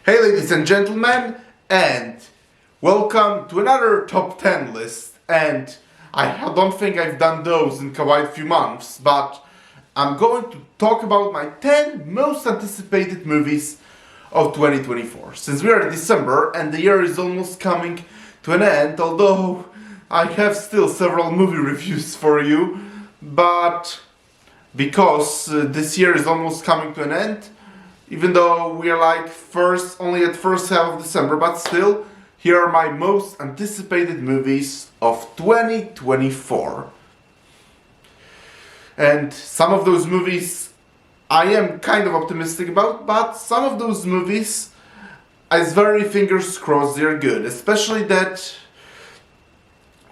Hey ladies and gentlemen, and welcome to another top 10 list. And I don't think I've done those in quite a few months, but I'm going to talk about my 10 most anticipated movies of 2024. Since we are in December and the year is almost coming to an end, although I have still several movie reviews for you, but because this year is almost coming to an end, even though we are like only at first half of December, but still, here are my most anticipated movies of 2024. And some of those movies I am kind of optimistic about, but some of those movies, as very fingers crossed, they're good. Especially that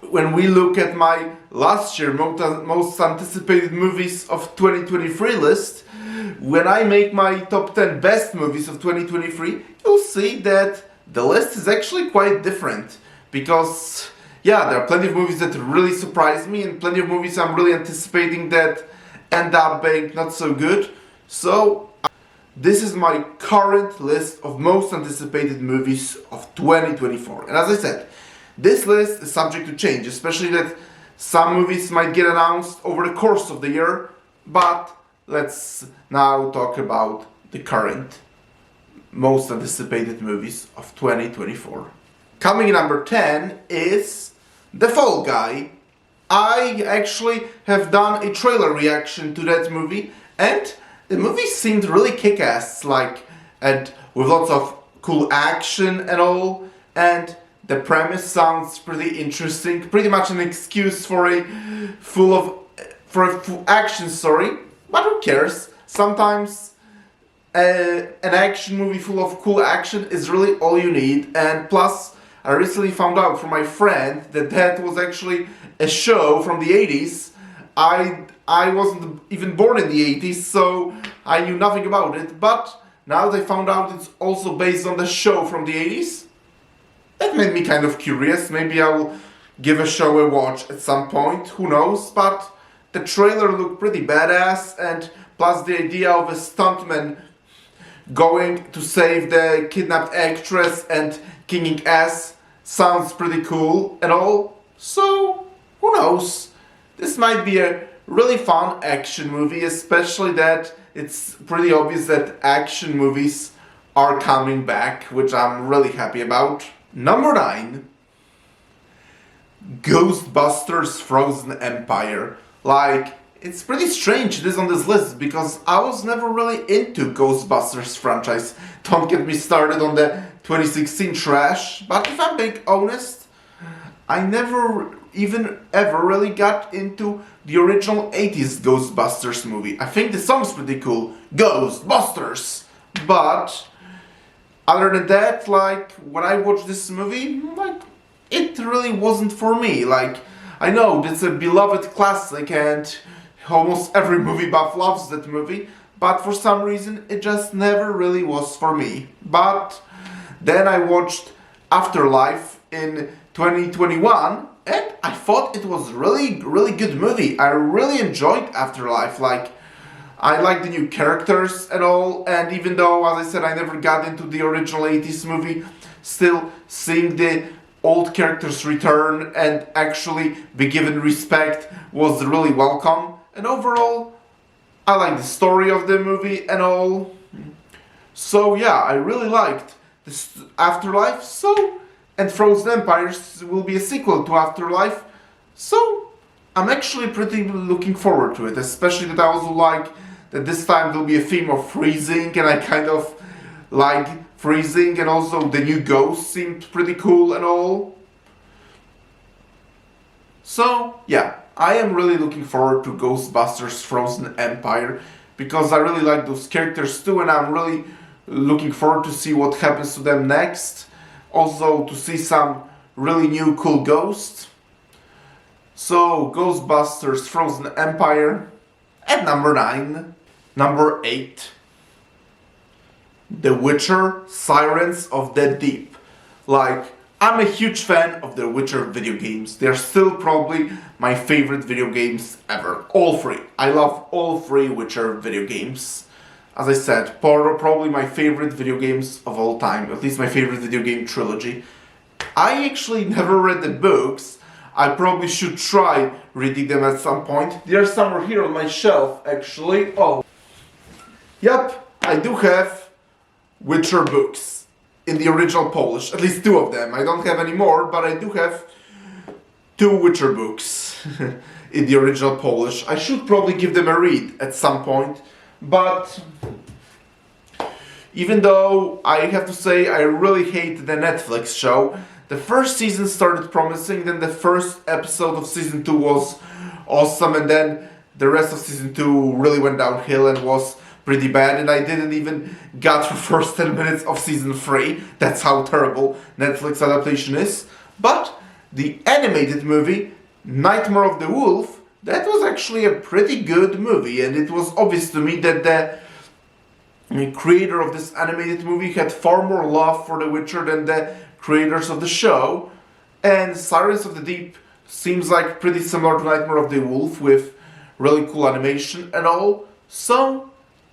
when we look at my last year most anticipated movies of 2023 list, when I make my top 10 best movies of 2023, you'll see that the list is actually quite different. Because, yeah, there are plenty of movies that really surprise me and plenty of movies I'm really anticipating that end up being not so good. So, this is my current list of most anticipated movies of 2024. And as I said, this list is subject to change, especially that some movies might get announced over the course of the year, but let's now talk about the current most anticipated movies of 2024. Coming in number 10 is The Fall Guy. I actually have done a trailer reaction to that movie, and the movie seemed really kick-ass, and with lots of cool action and all, and the premise sounds pretty interesting, pretty much an excuse for a full action story. But who cares? Sometimes an action movie full of cool action is really all you need. And plus, I recently found out from my friend that was actually a show from the 80s. I wasn't even born in the 80s, so I knew nothing about it. But now they found out it's also based on the show from the 80s. That made me kind of curious. Maybe I'll give a show a watch at some point. Who knows? But the trailer looked pretty badass, and plus the idea of a stuntman going to save the kidnapped actress and kicking ass sounds pretty cool and all. So, who knows? This might be a really fun action movie, especially that it's pretty obvious that action movies are coming back, which I'm really happy about. Number 9. Ghostbusters Frozen Empire. It's pretty strange it is on this list, because I was never really into Ghostbusters franchise. Don't get me started on the 2016 trash, but if I'm being honest, I never even ever really got into the original 80s Ghostbusters movie. I think the song's pretty cool, Ghostbusters, but other than that, when I watched this movie, it really wasn't for me. I know it's a beloved classic and almost every movie buff loves that movie, but for some reason it just never really was for me. But then I watched Afterlife in 2021 and I thought it was really good movie. I really enjoyed Afterlife. I like the new characters and all, and even though, as I said, I never got into the original 80s movie, still seeing the old characters return and actually be given respect was really welcome. And overall, I like the story of the movie and all. So yeah, I really liked this Afterlife. And Frozen Empire will be a sequel to Afterlife. So I'm actually pretty looking forward to it, especially that I also like that this time there'll be a theme of freezing, and I kind of like freezing, and also the new ghost seemed pretty cool and all. So yeah, I am really looking forward to Ghostbusters Frozen Empire, because I really like those characters too, and I'm really looking forward to see what happens to them next. Also to see some really new cool ghosts. So Ghostbusters Frozen Empire at number 9. Number 8. The Witcher Sirens of the Deep. I'm a huge fan of the Witcher video games. They're still probably my favorite video games ever. All three. I love all three Witcher video games. as I said, probably my favorite video games of all time, at least my favorite video game trilogy. I actually never read the books. I probably should try reading them at some point. They're somewhere here on my shelf, actually. Oh, yep, I do have Witcher books in the original Polish, at least 2 of them. I don't have any more, but I do have 2 Witcher books in the original Polish. I should probably give them a read at some point, but even though I have to say I really hate the Netflix show, the first season started promising, then the first episode of season 2 was awesome, and then the rest of season 2 really went downhill and was pretty bad, and I didn't even get the first 10 minutes of season 3. That's how terrible Netflix adaptation is. But the animated movie, Nightmare of the Wolf, that was actually a pretty good movie, and it was obvious to me that the creator of this animated movie had far more love for The Witcher than the creators of the show. And Sirens of the Deep seems like pretty similar to Nightmare of the Wolf with really cool animation and all. So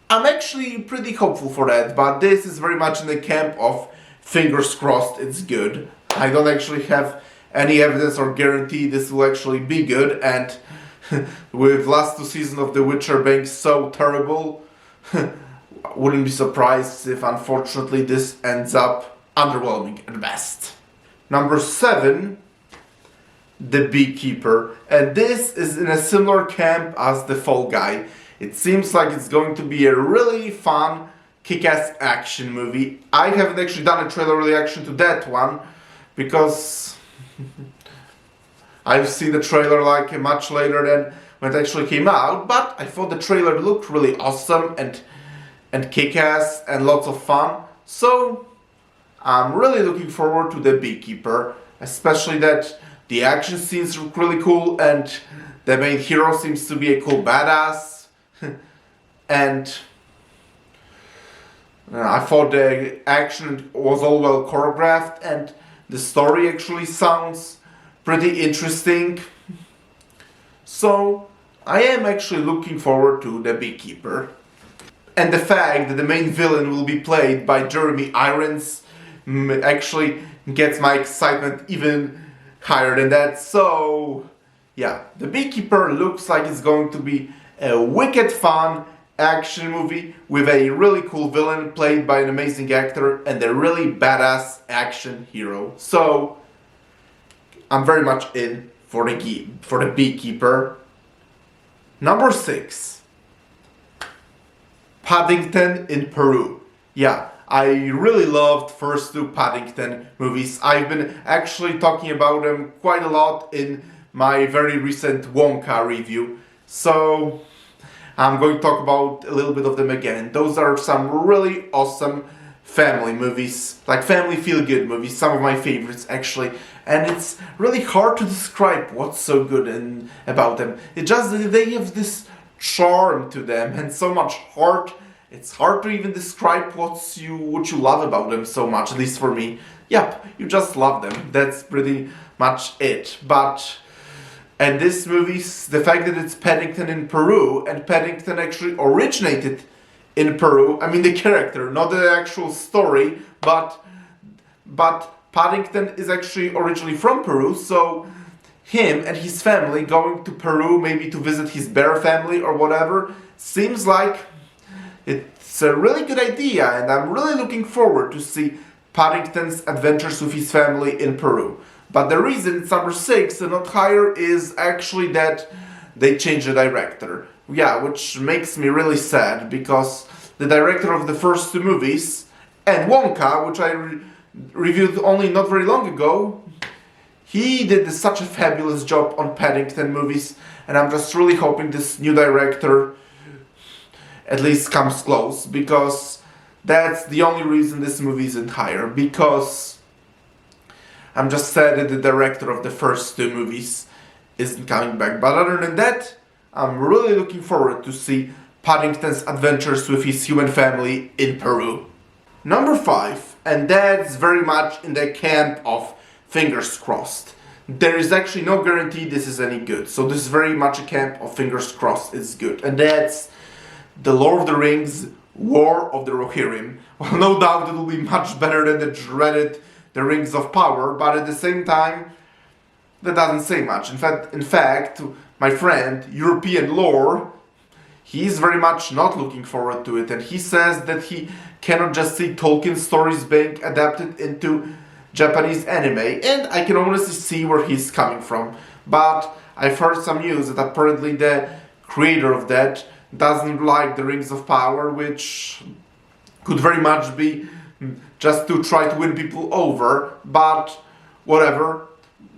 I'm actually pretty hopeful for that, but this is very much in the camp of fingers crossed it's good. I don't actually have any evidence or guarantee this will actually be good, and with last 2 seasons of The Witcher being so terrible, wouldn't be surprised if unfortunately this ends up underwhelming at best. Number 7, The Beekeeper, and this is in a similar camp as The Fall Guy. It seems like it's going to be a really fun, kick-ass action movie. I haven't actually done a trailer reaction to that one because I've seen the trailer like much later than when it actually came out, but I thought the trailer looked really awesome and kick-ass and lots of fun. So I'm really looking forward to The Beekeeper, especially that the action scenes look really cool and the main hero seems to be a cool badass. And I thought the action was all well choreographed and the story actually sounds pretty interesting. So I am actually looking forward to The Beekeeper. And the fact that the main villain will be played by Jeremy Irons actually gets my excitement even higher than that. So yeah, The Beekeeper looks like it's going to be a wicked fun action movie with a really cool villain played by an amazing actor and a really badass action hero. So I'm very much in for the Beekeeper. Number 6, Paddington in Peru. Yeah, I really loved first 2 Paddington movies. I've been actually talking about them quite a lot in my very recent Wonka review. So I'm going to talk about a little bit of them again. Those are some really awesome family movies, like family feel-good movies, some of my favorites actually. And it's really hard to describe what's so good about them. It just, they have this charm to them and so much heart. It's hard to even describe what you love about them so much, at least for me. Yep, you just love them. That's pretty much it. And this movie, the fact that it's Paddington in Peru, and Paddington actually originated in Peru, I mean the character, not the actual story, but Paddington is actually originally from Peru, so him and his family going to Peru maybe to visit his bear family or whatever, seems like it's a really good idea, and I'm really looking forward to see Paddington's adventures with his family in Peru. But the reason it's number 6 and not higher is actually that they changed the director. Yeah, which makes me really sad, because the director of the first 2 movies, and Wonka, which I reviewed only not very long ago, he did such a fabulous job on Paddington movies, and I'm just really hoping this new director at least comes close, because that's the only reason this movie isn't higher, because I'm just sad that the director of the first 2 movies isn't coming back. But other than that, I'm really looking forward to see Paddington's adventures with his human family in Peru. Number 5, and that's very much in the camp of fingers crossed. There is actually no guarantee this is any good. So this is very much a camp of fingers crossed it's good. And that's The Lord of the Rings War of the Rohirrim. Well, no doubt it will be much better than the dreaded The Rings of Power, but at the same time, that doesn't say much. In fact, my friend, European Lore, he's very much not looking forward to it, and he says that he cannot just see Tolkien stories being adapted into Japanese anime, and I can honestly see where he's coming from. But I've heard some news that apparently the creator of that doesn't like The Rings of Power, which could very much be just to try to win people over, but whatever.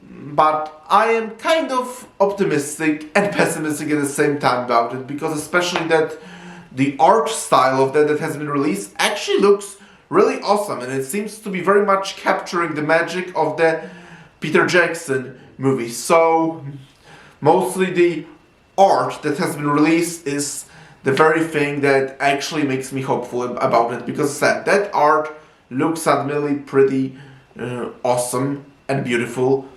But I am kind of optimistic and pessimistic at the same time about it, because especially that the art style of that has been released actually looks really awesome, and it seems to be very much capturing the magic of the Peter Jackson movie. So mostly the art that has been released is the very thing that actually makes me hopeful about it, because that art looks admittedly pretty awesome and beautiful.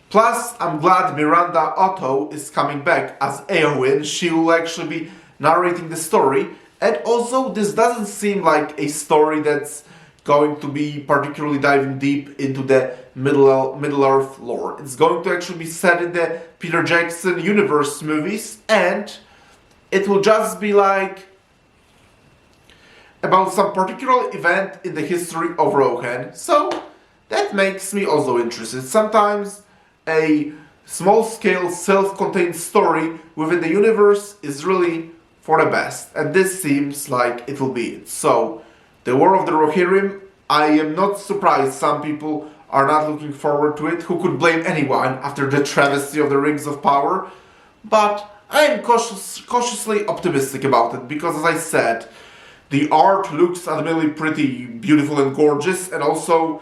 Plus, I'm glad Miranda Otto is coming back as Eowyn. She will actually be narrating the story, and also this doesn't seem like a story that's going to be particularly diving deep into the Middle-earth lore. It's going to actually be set in the Peter Jackson universe movies, and it will just be like about some particular event in the history of Rohan. So that makes me also interested. Sometimes a small-scale, self-contained story within the universe is really for the best, and this seems like it will be it. So, the War of the Rohirrim, I am not surprised some people are not looking forward to it. Who could blame anyone after the travesty of the Rings of Power? But I am cautiously optimistic about it, because as I said, the art looks admittedly pretty beautiful and gorgeous, and also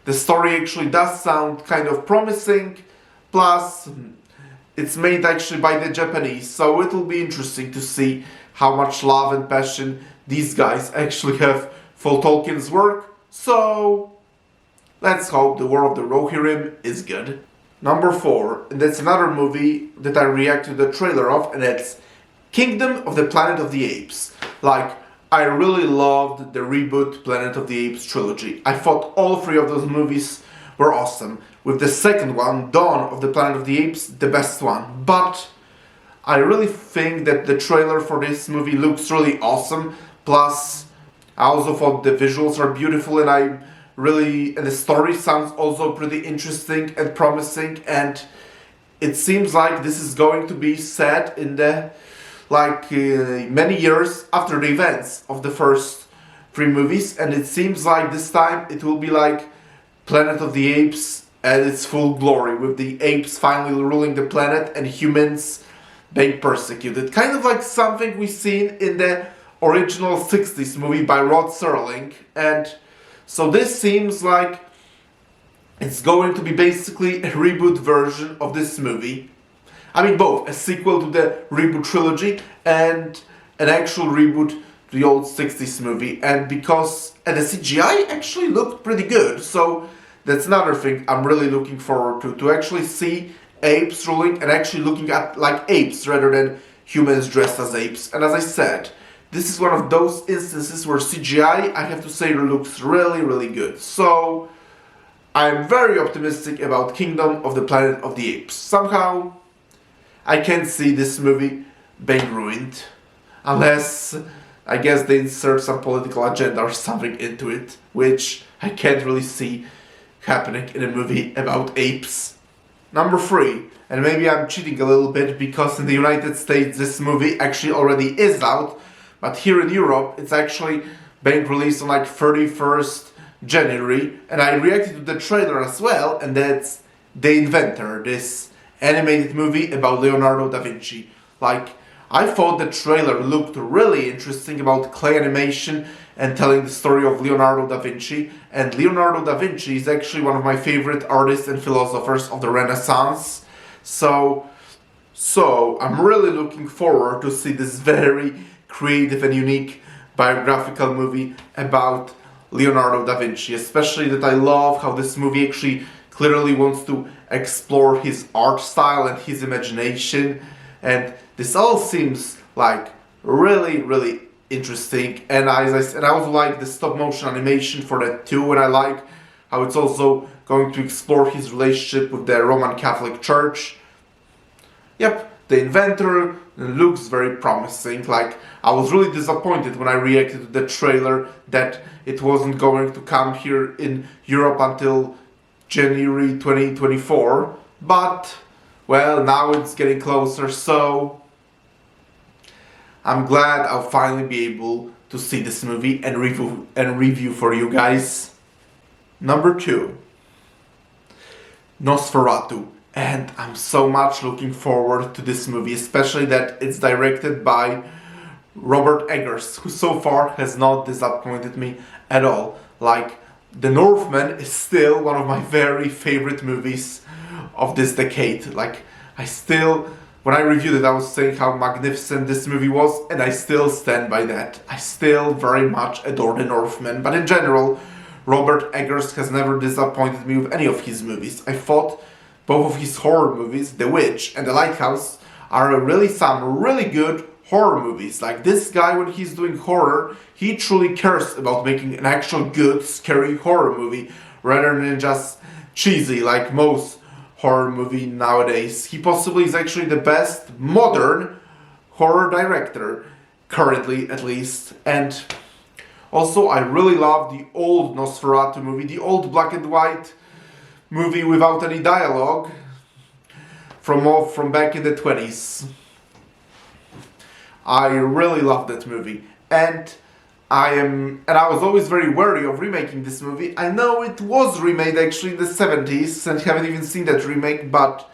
the story actually does sound kind of promising, plus it's made actually by the Japanese, so it will be interesting to see how much love and passion these guys actually have for Tolkien's work. So let's hope the War of the Rohirrim is good. Number 4, and that's another movie that I reacted to the trailer of, and it's Kingdom of the Planet of the Apes. Like, I really loved the reboot Planet of the Apes trilogy. I thought all 3 of those movies were awesome, with the second one, Dawn of the Planet of the Apes, the best one. But I really think that the trailer for this movie looks really awesome. Plus, I also thought the visuals are beautiful, and the story sounds also pretty interesting and promising, and it seems like this is going to be set in the many years after the events of the first 3 movies, and it seems like this time it will be like Planet of the Apes at its full glory, with the apes finally ruling the planet and humans being persecuted. Kind of like something we've seen in the original 60s movie by Rod Serling, and so this seems like it's going to be basically a reboot version of this movie. I mean, both a sequel to the reboot trilogy and an actual reboot to the old 60s movie. And the CGI actually looked pretty good, so that's another thing I'm really looking forward to actually see apes ruling and actually looking at like apes rather than humans dressed as apes. And as I said, this is one of those instances where CGI, I have to say, looks really, really good. So I'm very optimistic about Kingdom of the Planet of the Apes. Somehow I can't see this movie being ruined, unless I guess they insert some political agenda or something into it, which I can't really see happening in a movie about apes. Number 3, and maybe I'm cheating a little bit because in the United States this movie actually already is out, but here in Europe it's actually being released on like 31st January, and I reacted to the trailer as well, and that's The Inventor, this animated movie about Leonardo da Vinci. Like, I thought the trailer looked really interesting about clay animation and telling the story of Leonardo da Vinci, and Leonardo da Vinci is actually one of my favorite artists and philosophers of the Renaissance. So I'm really looking forward to see this very creative and unique biographical movie about Leonardo da Vinci, especially that I love how this movie actually clearly wants to explore his art style and his imagination, and this all seems like really, really interesting. And as I said, I also like the stop motion animation for that too, and I like how it's also going to explore his relationship with the Roman Catholic Church. Yep, the Inventor looks very promising. Like, I was really disappointed when I reacted to the trailer that it wasn't going to come here in Europe until January 2024, but well, now it's getting closer, so I'm glad I'll finally be able to see this movie and review for you guys. Number 2, Nosferatu, and I'm so much looking forward to this movie, especially that it's directed by Robert Eggers, who so far has not disappointed me at all. Like, The Northman is still one of my very favorite movies of this decade. Like, when I reviewed it, I was saying how magnificent this movie was, and I still stand by that. I still very much adore The Northman, but in general, Robert Eggers has never disappointed me with any of his movies. I thought both of his horror movies, The Witch and The Lighthouse, are really some really good horror movies. Like, this guy, when he's doing horror, he truly cares about making an actual good, scary horror movie, rather than just cheesy like most horror movie nowadays. He possibly is actually the best modern horror director, currently at least. And also, I really love the old Nosferatu movie, the old black and white movie without any dialogue from back in the 20s. I really love that movie, and I was always very wary of remaking this movie. I know it was remade actually in the 70s, and haven't even seen that remake, but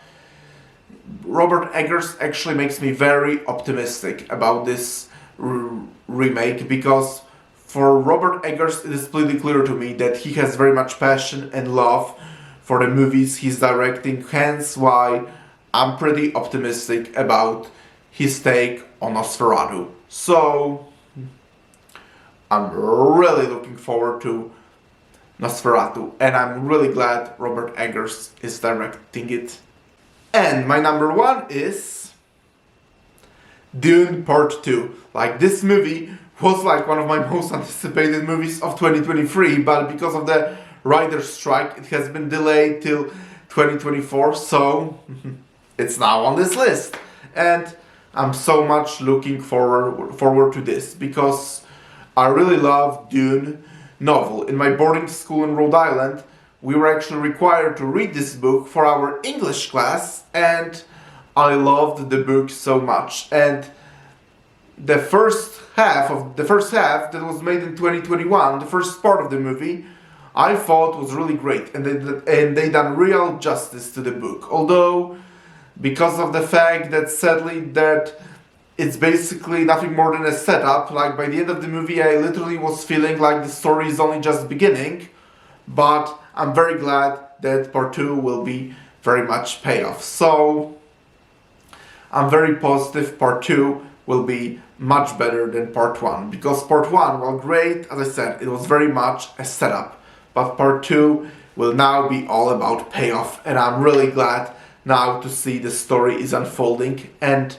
Robert Eggers actually makes me very optimistic about this remake, because for Robert Eggers, it is pretty clear to me that he has very much passion and love for the movies he's directing, hence why I'm pretty optimistic about his take on Nosferatu. So, I'm really looking forward to Nosferatu, and I'm really glad Robert Eggers is directing it. And my number 1 is Dune Part 2. Like, this movie was like one of my most anticipated movies of 2023, but because of the writer's strike, it has been delayed till 2024, so it's now on this list. And I'm so much looking forward to this, because I really love Dune novel. In my boarding school in Rhode Island, we were actually required to read this book for our English class, and I loved the book so much. And the first half that was made in 2021, the first part of the movie, I thought was really great, and they done real justice to the book. Although, because of the fact that sadly that it's basically nothing more than a setup, like by the end of the movie I literally was feeling like the story is only just beginning, but I'm very glad that part 2 will be very much payoff. So I'm very positive part 2 will be much better than part 1, because part 1, while great, as I said, it was very much a setup, but part 2 will now be all about payoff, and I'm really glad now to see the story is unfolding. And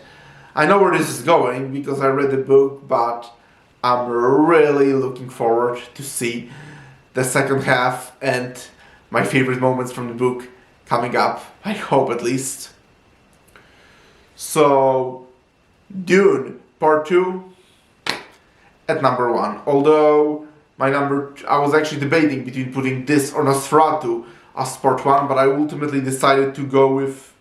I know where this is going because I read the book, but I'm really looking forward to see the second half and my favorite moments from the book coming up, I hope at least. So, Dune Part 2 at number 1. Although I was actually debating between putting this or Nosferatu as part 1, but I ultimately decided to go with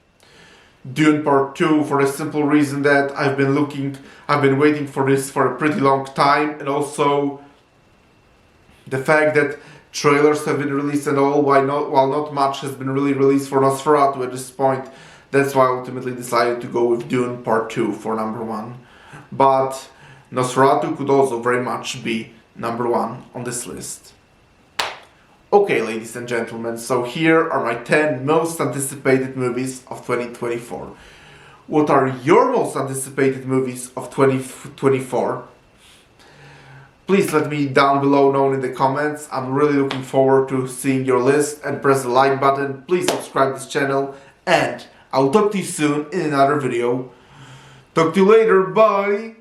Dune Part 2 for the simple reason that I've been waiting for this for a pretty long time, and also the fact that trailers have been released and all, while not much has been really released for Nosferatu at this point. That's why I ultimately decided to go with Dune Part 2 for number 1. But Nosferatu could also very much be number 1 on this list. Okay, ladies and gentlemen, so here are my 10 most anticipated movies of 2024. What are your most anticipated movies of 2024? Please let me down below know in the comments. I'm really looking forward to seeing your list, and press the like button. Please subscribe this channel, and I'll talk to you soon in another video. Talk to you later, bye!